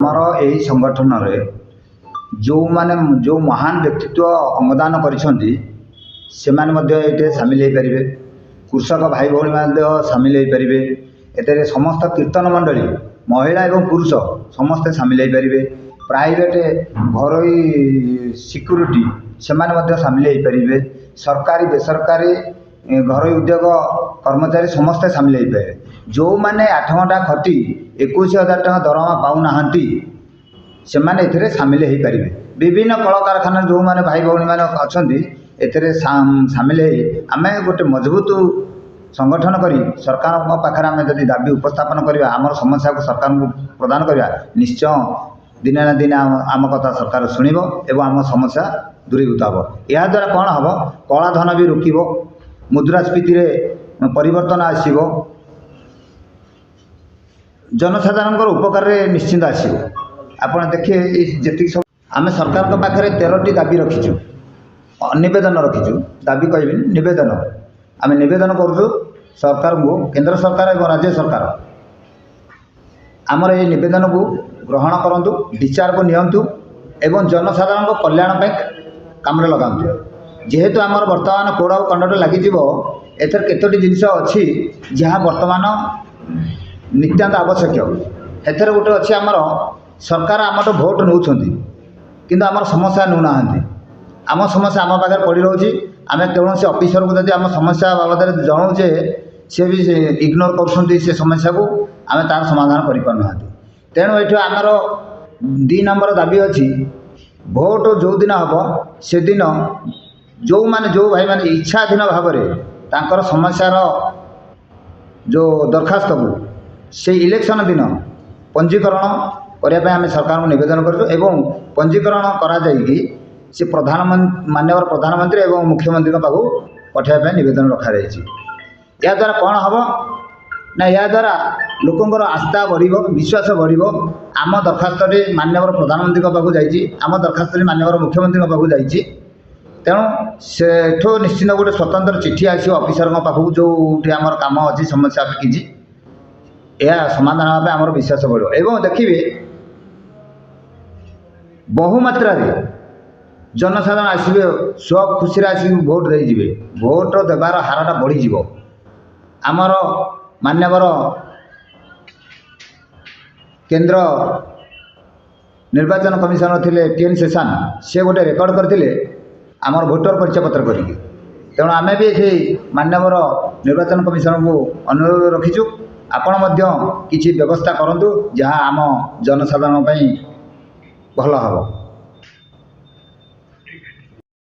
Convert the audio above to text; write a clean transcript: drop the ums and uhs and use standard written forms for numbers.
आमर यही संगठन रे जो माने जो महान व्यक्तित्व अंगदान करिसेंती सेमाने मध्य एटे सामिल हो पारे। कृषक भाई भौणी मध्य सामिल हो पारे। एते समस्त कीर्तन मंडली महिला एवं पुरुष समस्ते सामिल हो पारे। प्राइवेट घरोई सिक्यूरीटी सेमाने मध्य सामिल हो पारे। सरकारी बेसरकारी घरोई उद्योग कर्मचारी समस्ते सामिल हो पारे। जो माने 8 घंटा खटी 21,000 टका दरमा पाऊना से माने एथिरे सामिल हो पारे। विभिन्न कल कारखाना जो माने भाई भौणी माने अछंती एथिरे सामिल हो आमे गोटे मजबूत संगठन करी सरकार पाखरे आमे जदि दाबी उपस्थापन करवा आमर समस्या को सरकार को प्रदान करवा निश्चय दिने ना दिने आम कथा सरकार शुणव एवं आम समस्या दूरीभूत हम। या द्वारा कौन हम कला धन भी रोकब मुद्रास्फीति परिवर्तन आसब जनसाधारण उपकार निश्चिंत आसो। आप देखिए जी सब आम सरकार पाखे 13टी दाबी रखीचु नवेदन रखीचु दाबी कह नवेदन आम नवेदन करुँ सरकार को केंद्र सरकार और राज्य सरकार आमर ये नवेदन को ग्रहण करूँ विचार को नियंतु एवं जनसाधारण कल्याण काम लगातु। जेहेतु आमर बर्तमान कोड और कंडक्ट लगी एथर केतोटी जिनस अच्छी जहाँ बर्तमान नित्यांत आवश्यक। एथर गोटे अच्छी आमर सरकार आमठ भोट नौ किंतु आमर समस्या नौना आम समस्या आम पाखे पड़ रही आम कौन से ऑफिसर को जब आम समस्या बाबद जनाऊे सी भी इग्नोर कर समस्या को आम तार समाधान करना। तेणु ये आमर 2 नंबर दाबी अच्छी भोट जो दिन हम से दिन जो माने जो भाई माने इच्छाधीन भाव में समस्यार जो दरखास्त को से इलेक्शन दिन पंजीकरण करने आम सरकार को निवेदन करूँ पंजीकरण करा जाइए से माननीय प्रधानमंत्री एवं मुख्यमंत्री पाखक पठाइबा निवेदन रखा या द्वारा कौन हम ना या द्वारा लोकंर आस्था बढ़ विश्वास बढ़। आम दरखास्त माननीय प्रधानमंत्री पाखक जाइए आम दरखास्त माननीय मुख्यमंत्री पाखक जाइए। तेणु सेठो निश्चिंत गोटे स्वतंत्र चिठी आसो ऑफिसर पाखक जो आमर काम अच्छी समस्या किसी यह समाधान होगा आमर विश्वास बढ़। एवं देखिए बहुमात्रा जनसाधारण आसवे स्व खुशी आसिक भोट देजे भोट देवार हारटा बढ़ीज। आमर माननीय केंद्र निर्वाचन कमिशनर थिले TN सेशन से गोटे रेकर्ड करते आमर भोटर परिचय पत्र करेंगे। तेणु आम भी ये माननीय निर्वाचन कमिशनर को अनुरोध रखीचु आपण किसी व्यवस्था करूँ जहाँ आम जनसाधारण भल हम।